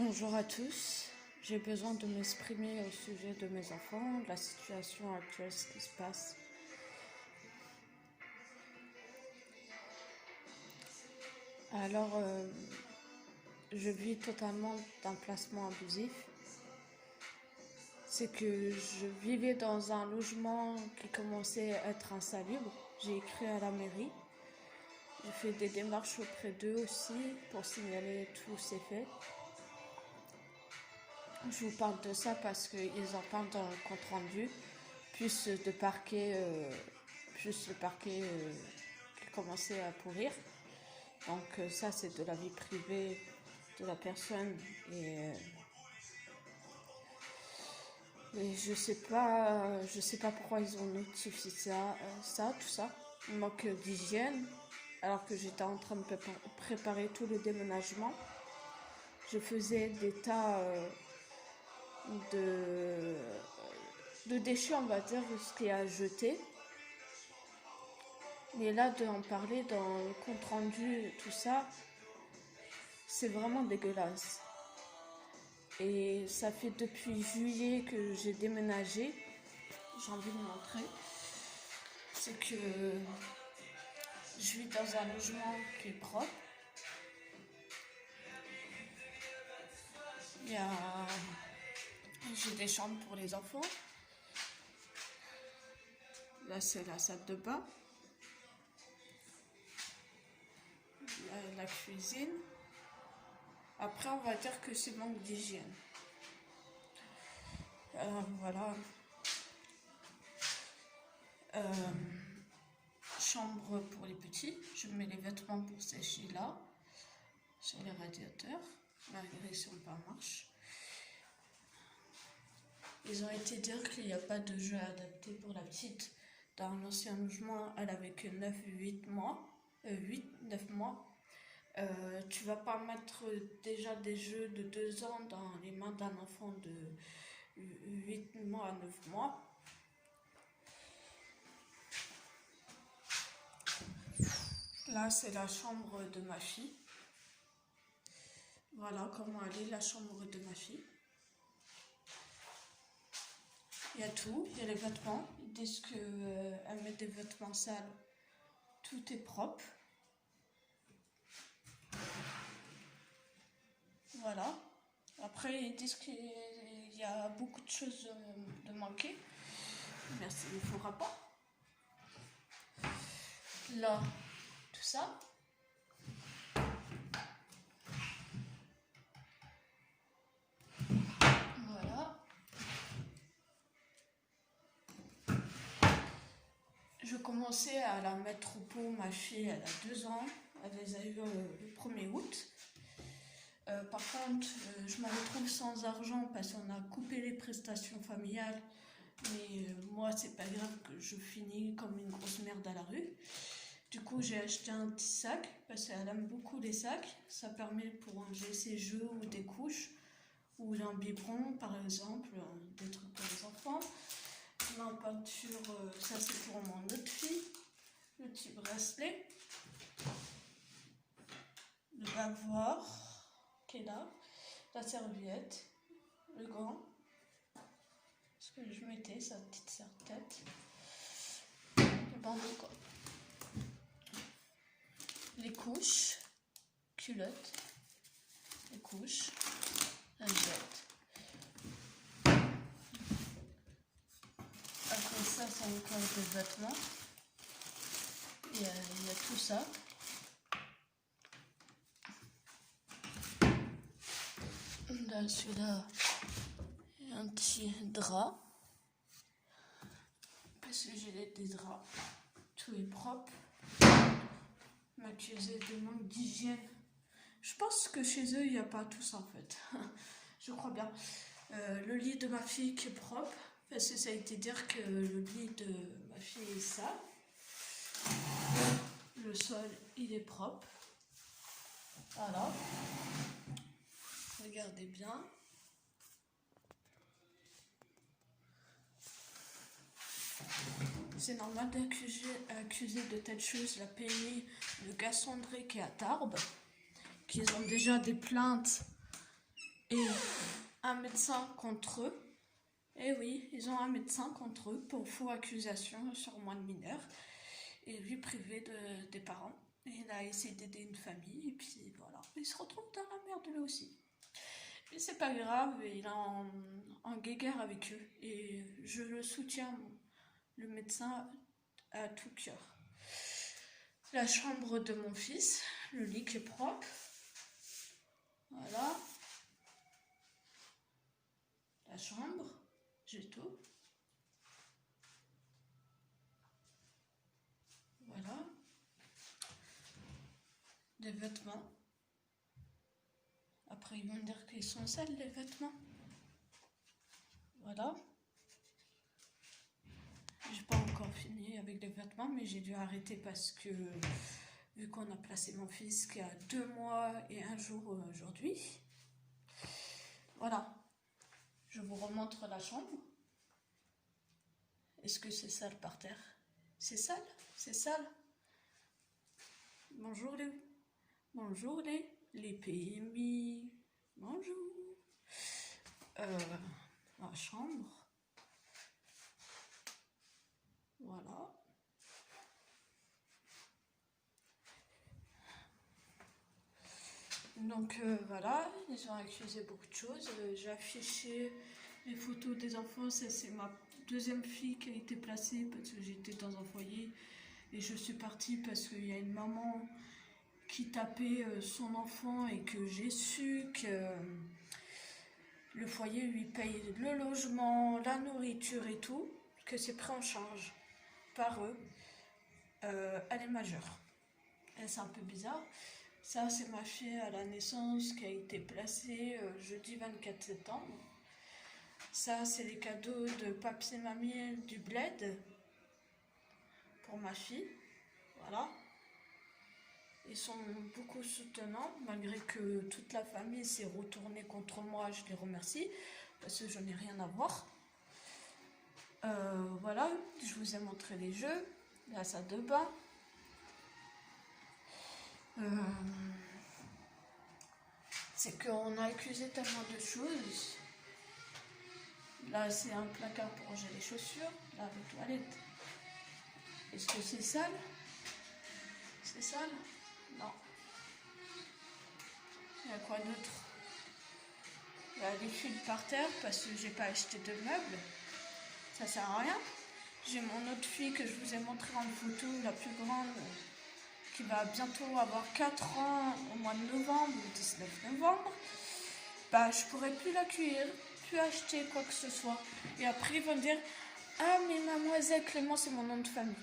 Bonjour à tous. J'ai besoin de m'exprimer au sujet de mes enfants, de la situation actuelle, ce qui se passe. Alors, je vis totalement d'un placement abusif. C'est que je vivais dans un logement qui commençait à être insalubre. J'ai écrit à la mairie. J'ai fait des démarches auprès d'eux aussi pour signaler tous ces faits. Je vous parle de ça parce qu'ils en parlent dans le compte rendu, plus le parquet qui commençait à pourrir. Donc ça c'est de la vie privée de la personne et je sais pas pourquoi ils ont notifié tout ça. Il manque d'hygiène alors que j'étais en train de préparer tout le déménagement. Je faisais des tas de déchets, on va dire, ce qui est à jeter. Mais là, d'en parler dans le compte rendu, tout ça, c'est vraiment dégueulasse. Et ça fait depuis juillet que j'ai déménagé. J'ai envie de montrer. C'est que je vis dans un logement qui est propre. J'ai des chambres pour les enfants. Là, c'est la salle de bain. La cuisine. Après, on va dire que c'est manque d'hygiène. Voilà. Chambre pour les petits. Je mets les vêtements pour sécher là, sur les radiateurs, malgré qu'ils ne sont pas en marche. Ils ont été dire qu'il n'y a pas de jeu adapté pour la petite. Dans l'ancien logement, elle avait que 9 mois. Tu vas pas mettre déjà des jeux de 2 ans dans les mains d'un enfant de 8 mois à 9 mois. Là, c'est la chambre de ma fille. Voilà comment elle est, la chambre de ma fille. Il y a tout, il y a les vêtements. Ils disent qu'elle met des vêtements sales. Tout est propre. Voilà. Après, ils disent qu'il y a beaucoup de choses de manquer. Merci, il ne faudra pas. Là, tout ça. Voilà. Je commençais à la mettre au pot, ma fille, elle a 2 ans. Elle les a eu le 1er août. Par contre, je me retrouve sans argent parce qu'on a coupé les prestations familiales. Mais moi, c'est pas grave que je finis comme une grosse merde à la rue. Du coup, j'ai acheté un petit sac parce qu'elle aime beaucoup les sacs. Ça permet pour ranger ses jeux ou des couches ou un biberon, par exemple, des trucs pour les enfants. La peinture, ça c'est pour mon autre fille. Le petit bracelet. Le bavoir qui est là. La serviette. Le gant. Ce que je mettais, sa petite serre-tête. Le bandeau quoi. Les couches. Culottes. Les couches. La jette. Après ça, ça me colle des vêtements. Il y a tout ça. Là, celui-là, il y a un petit drap. Parce que j'ai des draps. Tout est propre. M'accuser de manque d'hygiène. Je pense que chez eux, il n'y a pas tout ça en fait. Je crois bien. Le lit de ma fille qui est propre. Parce que ça a été dire que le lit de ma fille est sale. Le sol, il est propre. Voilà. Regardez bien. C'est normal d'accuser de telles choses la PMI de Gassandré qui est à Tarbes, qu'ils ont déjà des plaintes et un médecin contre eux. Et oui, ils ont un médecin contre eux pour faux accusation sur moins de mineurs et lui privé des parents. Et il a essayé d'aider une famille et puis voilà, il se retrouve dans la merde lui aussi. Mais c'est pas grave, il est en guéguerre avec eux et je le soutiens, le médecin, à tout cœur. La chambre de mon fils, le lit qui est propre. Voilà. La chambre, j'ai tout. Voilà. Des vêtements. Après, ils vont me dire qu'ils sont sales, les vêtements. Voilà. J'ai pas encore fini avec les vêtements, mais j'ai dû arrêter parce que, vu qu'on a placé mon fils qui a 2 mois et 1 jour aujourd'hui. Voilà. Je vous remontre la chambre. Est-ce que c'est sale par terre? C'est sale? C'est sale? Bonjour les PMI. Bonjour. La chambre. Voilà. Donc voilà, ils ont accusé beaucoup de choses. J'ai affiché les photos des enfants. C'est ma deuxième fille qui a été placée parce que j'étais dans un foyer et je suis partie parce qu'il y a une maman qui tapait son enfant et que j'ai su que le foyer lui paye le logement, la nourriture et tout, que c'est pris en charge par eux. Elle est majeure. Et c'est un peu bizarre. Ça, c'est ma fille à la naissance qui a été placée jeudi 24 septembre. Ça, c'est les cadeaux de papi et mamie du bled pour ma fille. Voilà. Ils sont beaucoup soutenants, malgré que toute la famille s'est retournée contre moi. Je les remercie, parce que je n'ai rien à voir. Voilà, je vous ai montré les jeux, la salle de bain. C'est qu'on a accusé tellement de choses. Là, c'est un placard pour ranger les chaussures. Là, les toilettes. Est-ce que c'est sale? C'est sale? Non. Il y a quoi d'autre? Il y a des fils par terre parce que j'ai pas acheté de meubles. Ça sert à rien. J'ai mon autre fille que je vous ai montré en photo, la plus grande, qui va bientôt avoir 4 ans au mois de novembre, le 19 novembre. Bah, je pourrais plus l'accueillir, plus acheter quoi que ce soit. Et après, ils vont dire: ah, mais mademoiselle Clément, c'est mon nom de famille.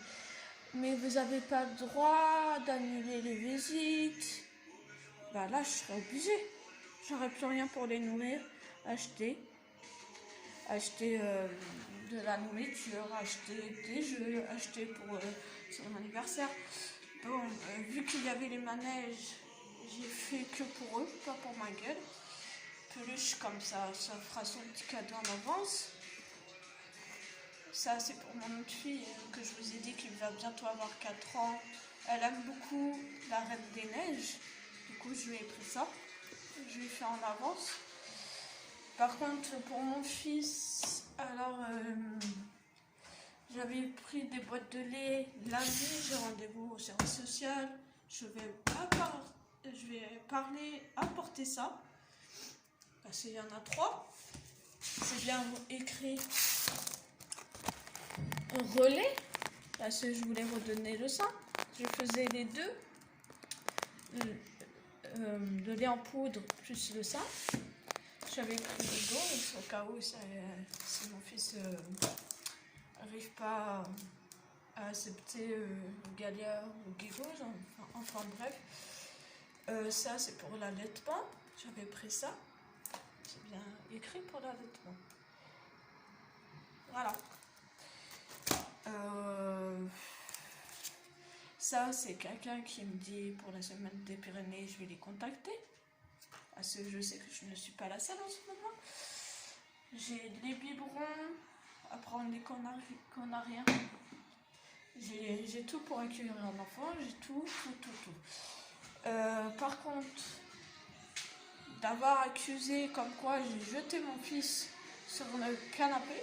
Mais vous n'avez pas le droit d'annuler les visites. Bah là, je serais obligée. J'aurais plus rien pour les nourrir. Acheter de la nourriture, acheter des jeux, acheter pour son anniversaire. Bon, vu qu'il y avait les manèges, j'ai fait que pour eux, pas pour ma gueule. Peluche comme ça fera son petit cadeau en avance. Ça, c'est pour mon autre fille que je vous ai dit qu'il va bientôt avoir 4 ans. Elle aime beaucoup la Reine des Neiges. Du coup, je lui ai pris ça. Je lui ai fait en avance. Par contre, pour mon fils, alors, j'avais pris des boîtes de lait lundi. J'ai rendez-vous au service social. Je vais apporter ça. Parce qu'il y en a 3. C'est bien écrit relais, parce que je voulais redonner le sein. Je faisais les deux, le lait en poudre plus le sein. J'avais pris le dos au cas où si mon fils n'arrive pas à accepter Galia ou Guigose, enfin bref. Ça, c'est pour l'allaitement. J'avais pris ça. C'est bien écrit pour l'allaitement. Voilà. Ça, c'est quelqu'un qui me dit pour la semaine des Pyrénées, je vais les contacter. Parce que je sais que je ne suis pas la seule en ce moment. J'ai les biberons à prendre des rien. J'ai tout pour accueillir un enfant, j'ai tout. Par contre, d'avoir accusé comme quoi j'ai jeté mon fils sur le canapé.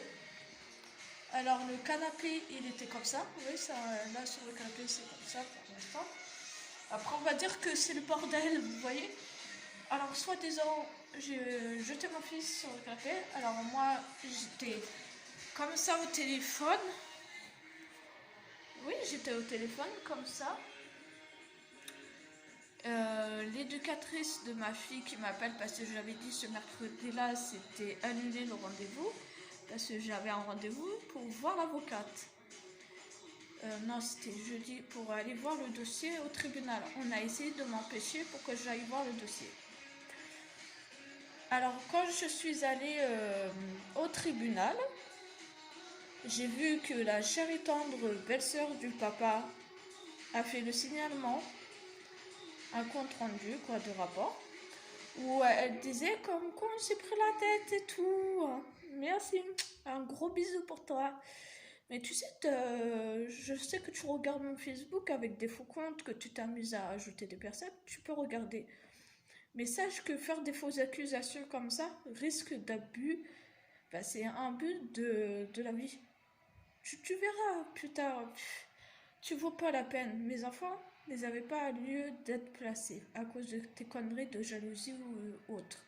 Alors le canapé, il était comme ça. Oui, ça, là sur le canapé, c'est comme ça pour l'instant. Après, on va dire que c'est le bordel, vous voyez. Alors, soi-disant, j'ai jeté mon fils sur le canapé. Alors moi, j'étais comme ça au téléphone. Oui, j'étais au téléphone comme ça. L'éducatrice de ma fille qui m'appelle parce que je lui avais dit ce mercredi-là, c'était annulé le rendez-vous parce que j'avais un rendez-vous pour voir l'avocate. Non, c'était jeudi pour aller voir le dossier au tribunal. On a essayé de m'empêcher pour que j'aille voir le dossier. Alors, quand je suis allée au tribunal, j'ai vu que la chère et tendre belle-sœur du papa a fait le signalement, un compte rendu quoi, de rapport, où elle disait comme quoi on s'est pris la tête et tout. Merci, un gros bisou pour toi. Mais tu sais, je sais que tu regardes mon Facebook avec des faux comptes, que tu t'amuses à ajouter des personnes, tu peux regarder. Mais sache que faire des fausses accusations comme ça, risque d'abus, bah, c'est un but de la vie. Tu verras plus tard, tu vaux pas la peine. Mes enfants n'avaient pas lieu d'être placés à cause de tes conneries de jalousie ou autre.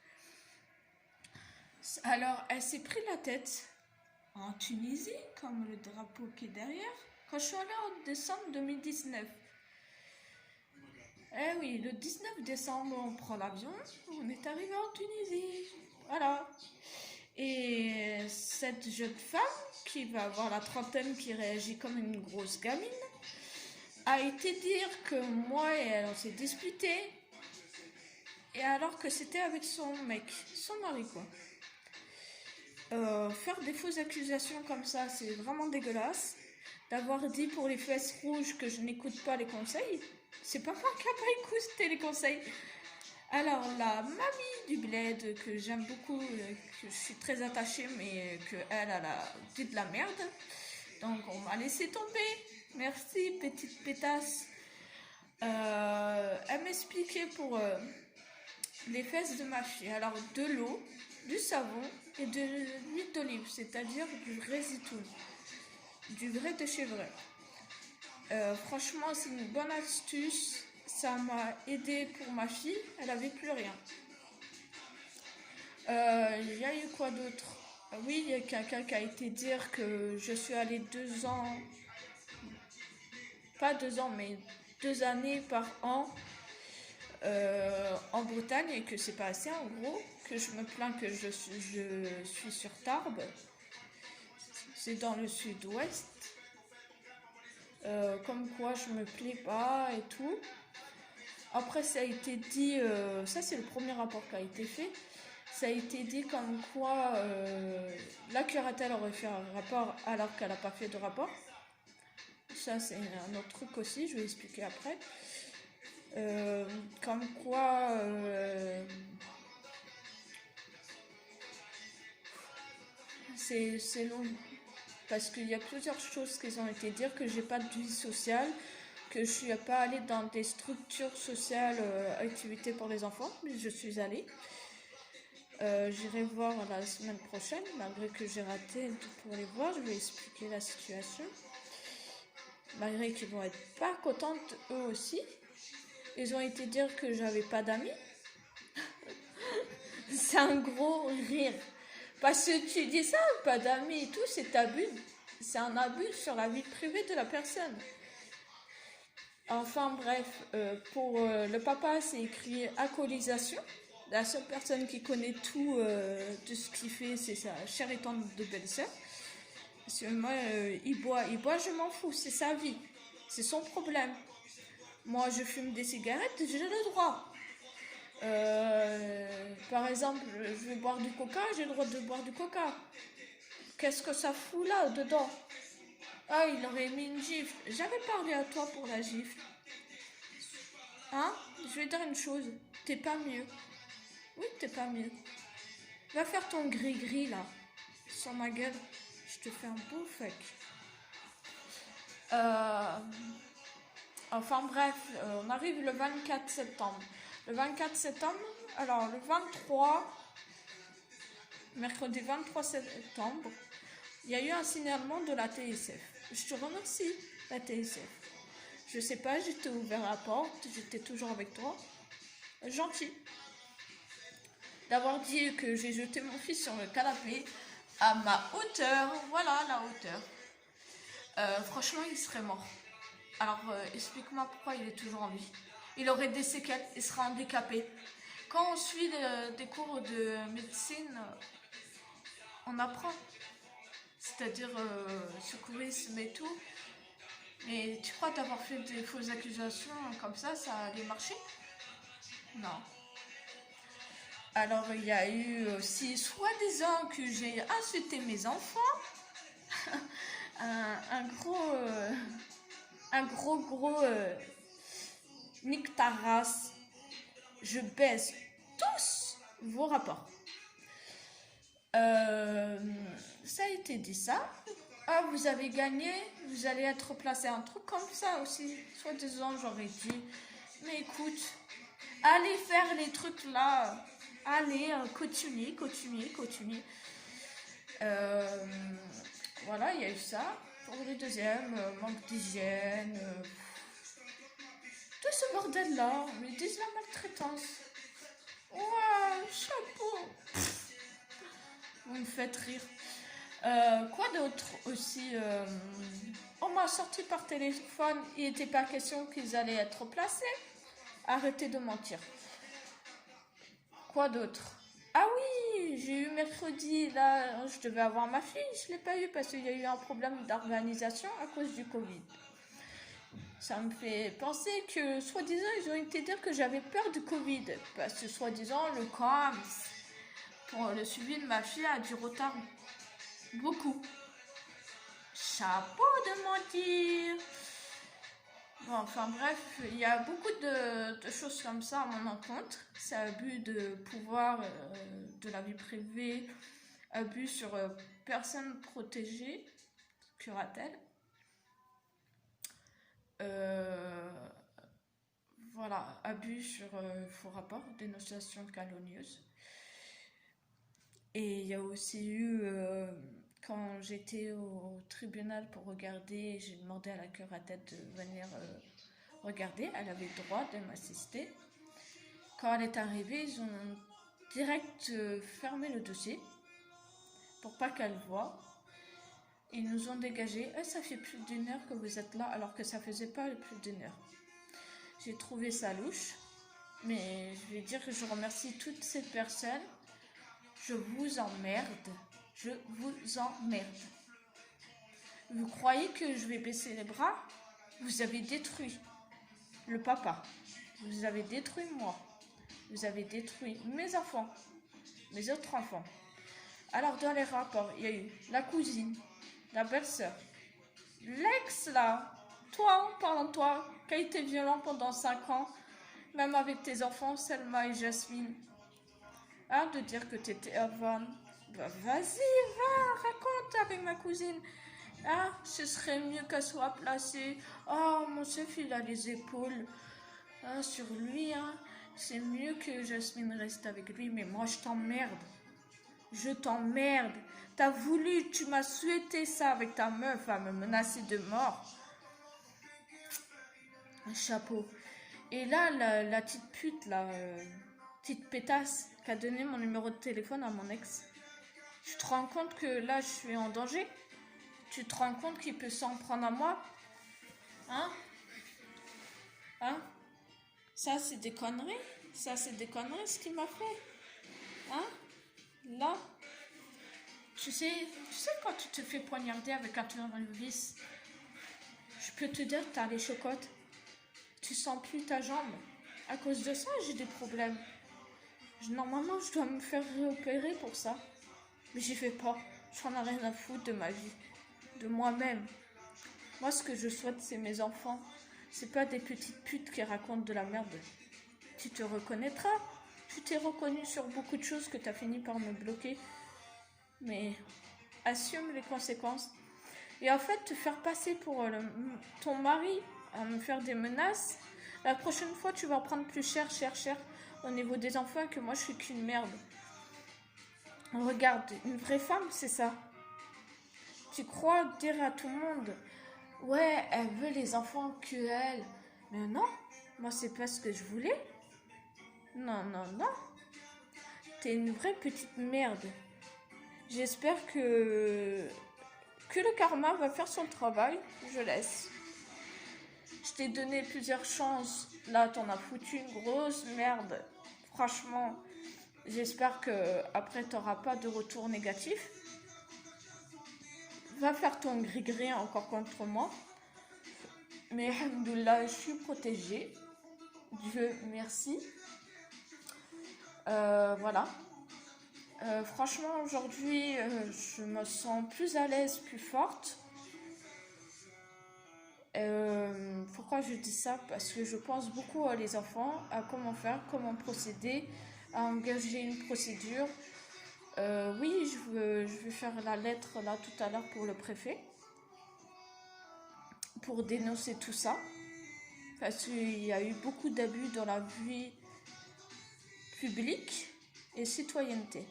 Alors, elle s'est pris la tête en Tunisie, comme le drapeau qui est derrière, quand je suis allée en décembre 2019. Eh oui, le 19 décembre, on prend l'avion, on est arrivé en Tunisie. Voilà. Et cette jeune femme, qui va avoir la trentaine, qui réagit comme une grosse gamine, a été dire que moi et elle, on s'est disputé, et alors que c'était avec son mec, son mari quoi. Faire des fausses accusations comme ça, c'est vraiment dégueulasse. D'avoir dit pour les fesses rouges que je n'écoute pas les conseils, c'est pas moi qui n'ai pas écouté les conseils. Alors la mamie du bled que j'aime beaucoup, que je suis très attachée, mais que elle a dit de la merde, donc on m'a laissé tomber. Merci petite pétasse. Elle m'expliquait pour les fesses de ma fille. Alors de l'eau, du savon et de l'huile d'olive, c'est-à-dire du vrai zitoun, du vrai de chez vrai. Franchement, c'est une bonne astuce. Ça m'a aidé pour ma fille. Elle avait plus rien. Il y a eu quoi d'autre? Oui, il y a quelqu'un qui a été dire que je suis allée 2 ans, pas 2 ans, mais 2 années par an en Bretagne et que c'est pas assez en gros, que je me plains que je suis sur Tarbes, c'est dans le sud-ouest, comme quoi je me plais pas et tout. Après ça a été dit, ça c'est le premier rapport qui a été fait, ça a été dit comme quoi la curatelle aurait fait un rapport alors qu'elle n'a pas fait de rapport. Ça c'est un autre truc aussi, je vais expliquer après. Comme quoi c'est long parce qu'il y a plusieurs choses qui ont été dites, que j'ai pas de vie sociale, que je suis pas allée dans des structures sociales, activités pour les enfants, mais je suis allée. J'irai voir la semaine prochaine, malgré que j'ai raté pour les voir, je vais expliquer la situation. Malgré qu'ils vont être pas contentes eux aussi. Ils ont été dire que j'avais pas d'amis. C'est un gros rire. Parce que tu dis ça, pas d'amis et tout, c'est un abus sur la vie privée de la personne. Enfin bref, pour le papa, c'est écrit alcoolisation. La seule personne qui connaît tout de ce qu'il fait, c'est sa chère et tendre de belle-sœur. Parce que moi, il boit, je m'en fous, c'est sa vie. C'est son problème. Moi, je fume des cigarettes, j'ai le droit. Par exemple, je vais boire du coca, j'ai le droit de boire du coca. Qu'est-ce que ça fout là, dedans? Ah, il aurait mis une gifle. J'avais parlé à toi pour la gifle. Hein? Je vais dire une chose. T'es pas mieux. Oui, t'es pas mieux. Va faire ton gris-gris là. Sur ma gueule. Je te fais un beau fuck. Enfin bref, on arrive le 24 septembre. Le 24 septembre, Alors, le 23, mercredi 23 septembre, il y a eu un signalement de la TSF. Je te remercie, la TSF. Je sais pas, j'étais ouvert la porte, j'étais toujours avec toi. Gentil. D'avoir dit que j'ai jeté mon fils sur le canapé à ma hauteur. Voilà la hauteur. Franchement, il serait mort. Alors, explique-moi pourquoi il est toujours en vie. Il aurait des séquelles, il sera handicapé. Quand on suit des cours de médecine, on apprend. C'est-à-dire secourisme et tout. Mais tu crois d'avoir fait des fausses accusations comme ça allait marcher? Non. Alors, il y a eu aussi, soi-disant, que j'ai insulté mes enfants. un gros nique ta race. Je baisse tous vos rapports. Ça a été dit ça. Ah, vous avez gagné, vous allez être placé, un truc comme ça aussi. Soi-disant, j'aurais dit, mais écoute, allez faire les trucs là. Allez, continuez. Voilà, il y a eu ça. Pour le deuxième, manque d'hygiène. Tout ce bordel-là, on lui disent la maltraitance. Ouais, chapeau. Vous me faites rire. Quoi d'autre aussi on m'a sorti par téléphone, il n'était pas question qu'ils allaient être placés. Arrêtez de mentir. Quoi d'autre? Ah oui, j'ai eu mercredi, là, je devais avoir ma fille, je ne l'ai pas eu parce qu'il y a eu un problème d'organisation à cause du Covid. Ça me fait penser que, soi-disant, ils ont été dire que j'avais peur du Covid. Parce que, soi-disant, le CAMS, pour le suivi de ma fille, a du retard. Beaucoup. Chapeau de mentir. Bon, enfin bref, il y a beaucoup de choses comme ça à mon encontre. C'est abus de pouvoir, de la vie privée, abus sur personnes protégées, curatelle. Voilà, abus sur faux rapport, dénonciation calomnieuse. Et il y a aussi eu, quand j'étais au tribunal pour regarder, j'ai demandé à la curatelle de venir regarder, elle avait le droit de m'assister. Quand elle est arrivée, ils ont direct fermé le dossier pour pas qu'elle voie. Ils nous ont dégagé. Ça fait plus d'1 heure que vous êtes là, alors que ça faisait pas plus d'1 heure. J'ai trouvé ça louche, mais je vais dire que je remercie toutes ces personnes. Je vous emmerde. Je vous emmerde. Vous croyez que je vais baisser les bras? Vous avez détruit le papa. Vous avez détruit moi. Vous avez détruit mes enfants. Mes autres enfants. Alors dans les rapports, il y a eu la cousine, la belle-sœur, l'ex là, toi, parlant de toi, qui a été violent pendant 5 ans, même avec tes enfants, Selma et Jasmine. Hein, de dire que t'étais avant. Bah, vas-y, va, raconte avec ma cousine. Ah, ce serait mieux qu'elle soit placée. Oh, mon chef, il a les épaules sur lui. Hein. C'est mieux que Jasmine reste avec lui, mais moi, je t'emmerde. Je t'emmerde. T'as voulu, tu m'as souhaité ça avec ta meuf à me menacer de mort. Un chapeau. Et là, la petite pute, la petite pétasse qui a donné mon numéro de téléphone à mon ex. Tu te rends compte que là, je suis en danger? Tu te rends compte qu'il peut s'en prendre à moi? Hein? Ça, c'est des conneries. Ça, c'est des conneries, ce qu'il m'a fait. Hein? Là, tu sais quand tu te fais poignarder avec un tournevis, je peux te dire que t'as les chocottes. Tu sens plus ta jambe. À cause de ça, j'ai des problèmes. Normalement, je dois me faire réopérer pour ça. Mais j'y fais pas. Je n'en ai rien à foutre de ma vie. De moi-même. Moi, ce que je souhaite, c'est mes enfants. C'est pas des petites putes qui racontent de la merde. Tu te reconnaîtras. Tu t'es reconnu sur beaucoup de choses que tu as fini par me bloquer. Mais assume les conséquences. Et en fait, te faire passer pour ton mari, à me faire des menaces, la prochaine fois, tu vas prendre plus cher. au niveau des enfants que moi je suis qu'une merde. Regarde, une vraie femme, c'est ça. Tu crois dire à tout le monde, ouais, elle veut les enfants que elle. Mais non, moi c'est pas ce que je voulais. Non, non, non. T'es une vraie petite merde. J'espère que le karma va faire son travail. Je laisse. Je t'ai donné plusieurs chances. Là, t'en as foutu une grosse merde. Franchement, j'espère que après t'auras pas de retour négatif. Va faire ton gris-gris encore contre moi. Mais alhamdoulilah, je suis protégée. Dieu merci. Voilà. Franchement, aujourd'hui, je me sens plus à l'aise, plus forte. Pourquoi je dis ça? Parce que je pense beaucoup à les enfants, à comment faire, comment procéder, à engager une procédure. Oui, je vais faire la lettre là tout à l'heure pour le préfet, pour dénoncer tout ça. Parce qu'il y a eu beaucoup d'abus dans la vie publique et citoyenneté.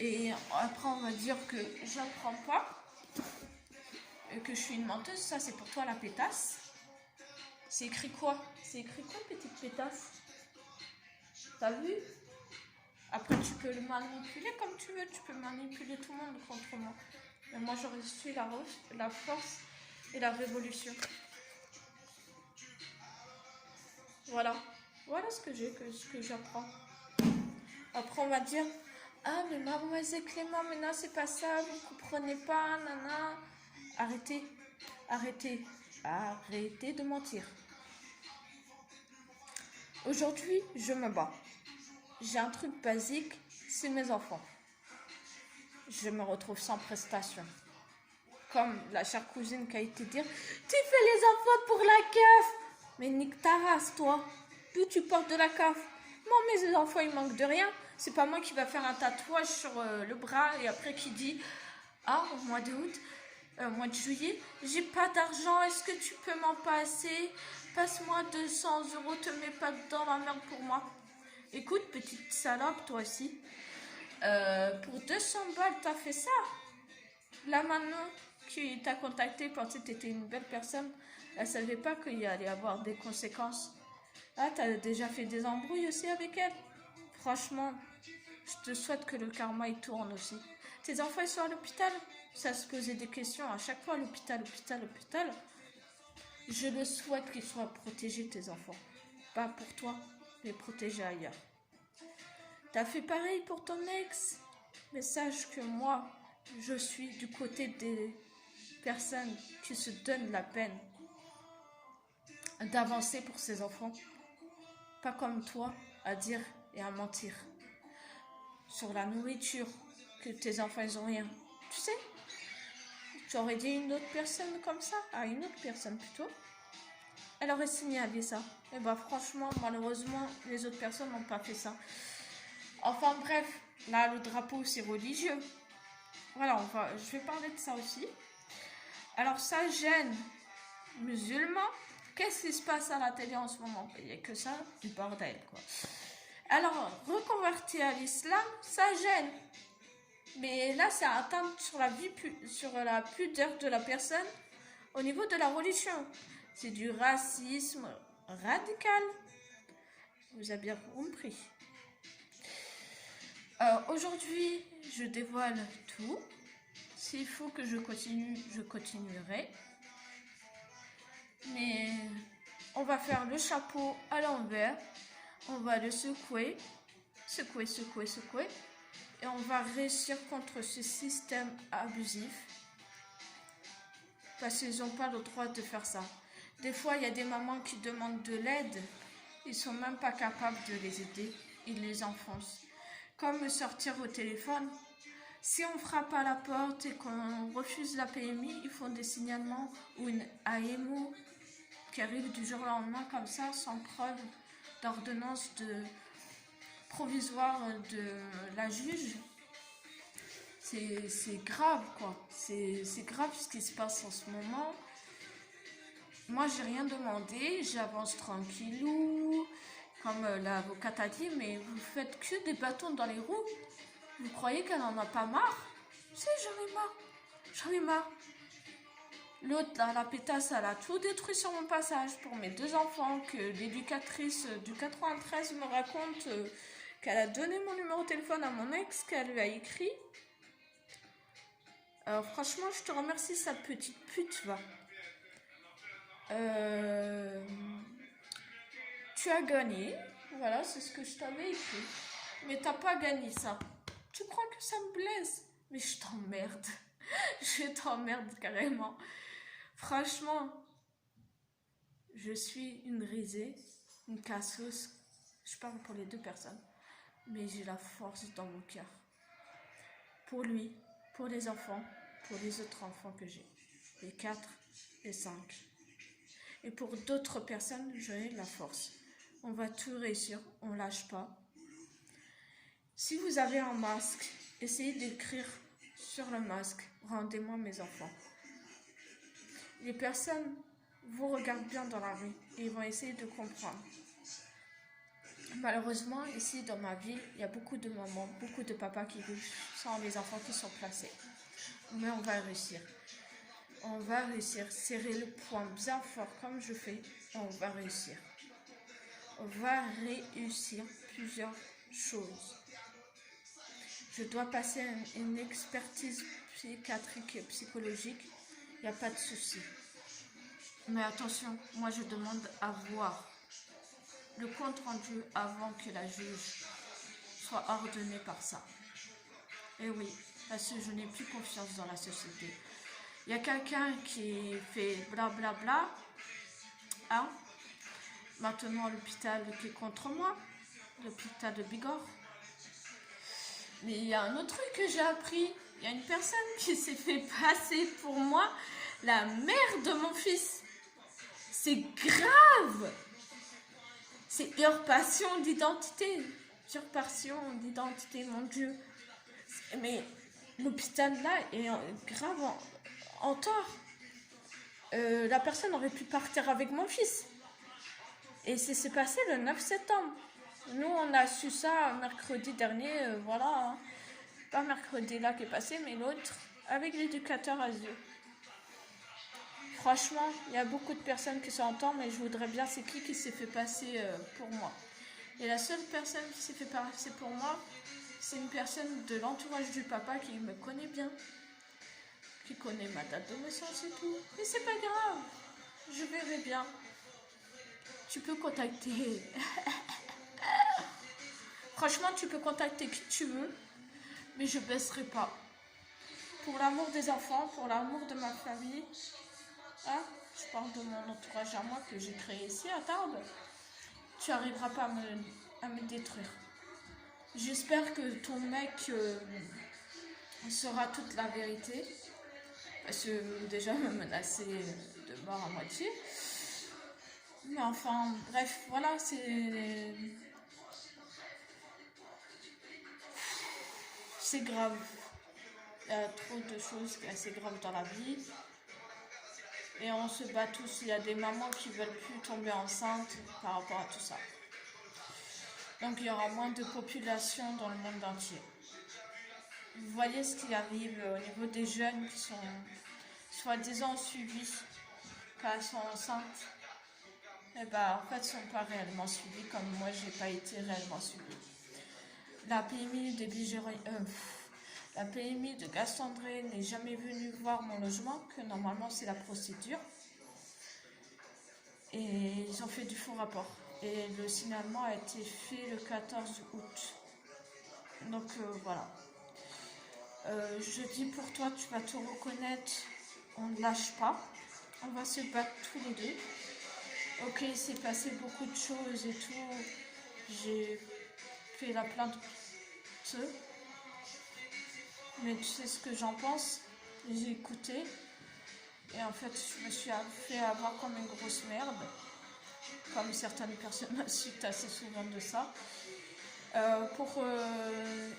Et après, on va dire que je n'apprends pas. Et que je suis une menteuse, ça c'est pour toi la pétasse. C'est écrit quoi? C'est écrit quoi, petite pétasse? T'as vu? Après tu peux le manipuler comme tu veux, tu peux manipuler tout le monde contre moi. Mais moi j'aurais su la force et la révolution. Voilà. Voilà ce que j'apprends. Après on va dire, ah mais mademoiselle Clément, mais non c'est pas ça, vous comprenez pas, nana. Arrêtez, arrêtez, arrêtez de mentir. Aujourd'hui, je me bats. J'ai un truc basique, c'est mes enfants. Je me retrouve sans prestation. Comme la chère cousine qui a été dire, tu fais les enfants pour la CAF. Mais nique ta race, toi. D'où tu portes de la CAF? Moi, mes enfants, ils manquent de rien. C'est pas moi qui va faire un tatouage sur le bras et après qui dit, ah, au mois d'août, mois de juillet, j'ai pas d'argent, est-ce que tu peux m'en passer? Passe-moi 200 €, te mets pas dans la merde pour moi. Écoute, petite salope, toi aussi. Pour 200 balles, t'as fait ça? Là maintenant, qui t'a contacté pensait que t'étais une belle personne, elle savait pas qu'il y allait avoir des conséquences. Ah, t'as déjà fait des embrouilles aussi avec elle? Franchement, je te souhaite que le karma il tourne aussi. Tes enfants ils sont à l'hôpital? Ça se posait des questions à chaque fois, l'hôpital. Je le souhaite qu'ils soient protégés, tes enfants. Pas pour toi, mais protégés ailleurs. T'as fait pareil pour ton ex, mais sache que moi, je suis du côté des personnes qui se donnent la peine d'avancer pour ses enfants. Pas comme toi, à dire et à mentir. Sur la nourriture, que tes enfants ils ont rien. Tu sais, tu aurais dit une autre personne comme ça, à une autre personne plutôt, elle aurait signalé ça. Et bah franchement, malheureusement, les autres personnes n'ont pas fait ça. Enfin bref, là le drapeau c'est religieux. Voilà, je vais parler de ça aussi. Alors ça gêne musulmans. Qu'est-ce qui se passe à la télé en ce moment? Il n'y a que ça, du bordel quoi. Alors, reconvertir à l'islam, ça gêne. Mais là, c'est atteinte sur la pudeur de la personne au niveau de la religion. C'est du racisme radical. Vous avez bien compris. Aujourd'hui, je dévoile tout. S'il faut que je continue, je continuerai. Mais on va faire le chapeau à l'envers. On va le secouer. Et on va réussir contre ce système abusif. Parce qu'ils n'ont pas le droit de faire ça. Des fois, il y a des mamans qui demandent de l'aide. Ils ne sont même pas capables de les aider. Ils les enfoncent. Comme me sortir au téléphone. Si on frappe à la porte et qu'on refuse la PMI, ils font des signalements ou une AMO qui arrive du jour au lendemain comme ça, sans preuve d'ordonnance provisoire de la juge. C'est grave quoi. C'est grave ce qui se passe en ce moment. Moi j'ai rien demandé, j'avance tranquillou. comme l'avocate a dit, mais vous faites que des bâtons dans les roues. Vous croyez qu'elle en a pas marre? Si, j'en ai marre. J'en ai marre. L'autre, là, la pétasse, elle a tout détruit sur mon passage pour mes 2 enfants, que l'éducatrice du 93 me raconte qu'elle a donné mon numéro de téléphone à mon ex, qu'elle lui a écrit. Alors franchement, je te remercie, sale petite pute, va. Tu as gagné, voilà, c'est ce que je t'avais écrit. Mais t'as pas gagné ça. Tu crois que ça me blesse? Mais je t'emmerde. Je t'emmerde carrément. Franchement, je suis une risée, une casseuse. Je parle pour les 2 personnes. Mais j'ai la force dans mon cœur. Pour lui, pour les enfants, pour les autres enfants que j'ai. Les 4 et 5. Et pour d'autres personnes, j'ai la force. On va tout réussir, on lâche pas. Si vous avez un masque, essayez d'écrire sur le masque, rendez-moi mes enfants. Les personnes vous regardent bien dans la rue et ils vont essayer de comprendre. Malheureusement, ici dans ma vie, il y a beaucoup de mamans, beaucoup de papas qui vivent sans les enfants qui sont placés. Mais on va réussir. On va réussir. Serrer le poing bien fort comme je fais. On va réussir. On va réussir plusieurs choses. Je dois passer une expertise psychiatrique et psychologique. Il n'y a pas de souci. Mais attention, moi je demande à voir le compte rendu avant que la juge soit ordonnée par ça. Et oui, parce que je n'ai plus confiance dans la société. Il y a quelqu'un qui fait blablabla. Hein? Maintenant l'hôpital qui est contre moi, l'hôpital de Bigorre. Mais il y a un autre truc que j'ai appris. Il y a une personne qui s'est fait passer pour moi la mère de mon fils. C'est grave. C'est usurpation d'identité. Usurpation d'identité, mon Dieu. Mais l'hôpital là est grave en tort. La personne aurait pu partir avec mon fils. Et c'est passé le 9 septembre. Nous, on a su ça mercredi dernier, voilà. Hein. Pas mercredi là qui est passé, mais l'autre, avec l'éducateur Azure. Franchement, il y a beaucoup de personnes qui sont en temps, mais je voudrais bien, c'est qui s'est fait passer pour moi. Et la seule personne qui s'est fait passer pour moi, c'est une personne de l'entourage du papa qui me connaît bien. Qui connaît ma date de naissance et tout. Mais c'est pas grave, je verrai bien. Tu peux contacter... Franchement, tu peux contacter qui tu veux, mais je baisserai pas. Pour l'amour des enfants, pour l'amour de ma famille, hein, je parle de mon entourage à moi que j'ai créé ici à Tarbes, tu n'arriveras pas à me détruire. J'espère que ton mec saura toute la vérité, parce que déjà me menacer de mort à moitié. Mais enfin, bref, voilà, c'est grave. Il y a trop de choses assez graves dans la vie. Et on se bat tous. Il y a des mamans qui ne veulent plus tomber enceintes par rapport à tout ça. Donc il y aura moins de population dans le monde entier. Vous voyez ce qui arrive au niveau des jeunes qui sont soi-disant suivis quand elles sont enceintes. Et en fait, ils ne sont pas réellement suivis comme moi, je n'ai pas été réellement suivie. La PMI de Gastandré n'est jamais venue voir mon logement, que normalement c'est la procédure. Et ils ont fait du faux rapport. Et le signalement a été fait le 14 août. Donc voilà. Je dis pour toi, tu vas te reconnaître, on ne lâche pas. On va se battre tous les deux. Ok, il s'est passé beaucoup de choses et tout. J'ai fait la plainte. Mais tu sais ce que j'en pense. J'ai écouté. Et en fait, je me suis fait avoir comme une grosse merde. Comme certaines personnes m'insultent assez souvent de ça. Pour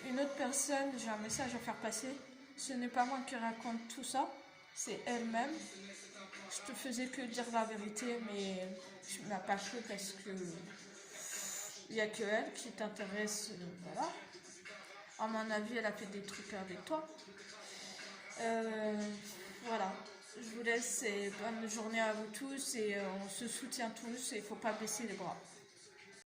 une autre personne, j'ai un message à faire passer. Ce n'est pas moi qui raconte tout ça. C'est elle-même. Je te faisais que dire la vérité, mais je ne m'ai pas fait parce que Il n'y a que elle qui t'intéresse, voilà. À mon avis, elle a fait des trucs avec toi. Voilà. Je vous laisse et bonne journée à vous tous et on se soutient tous et il ne faut pas baisser les bras.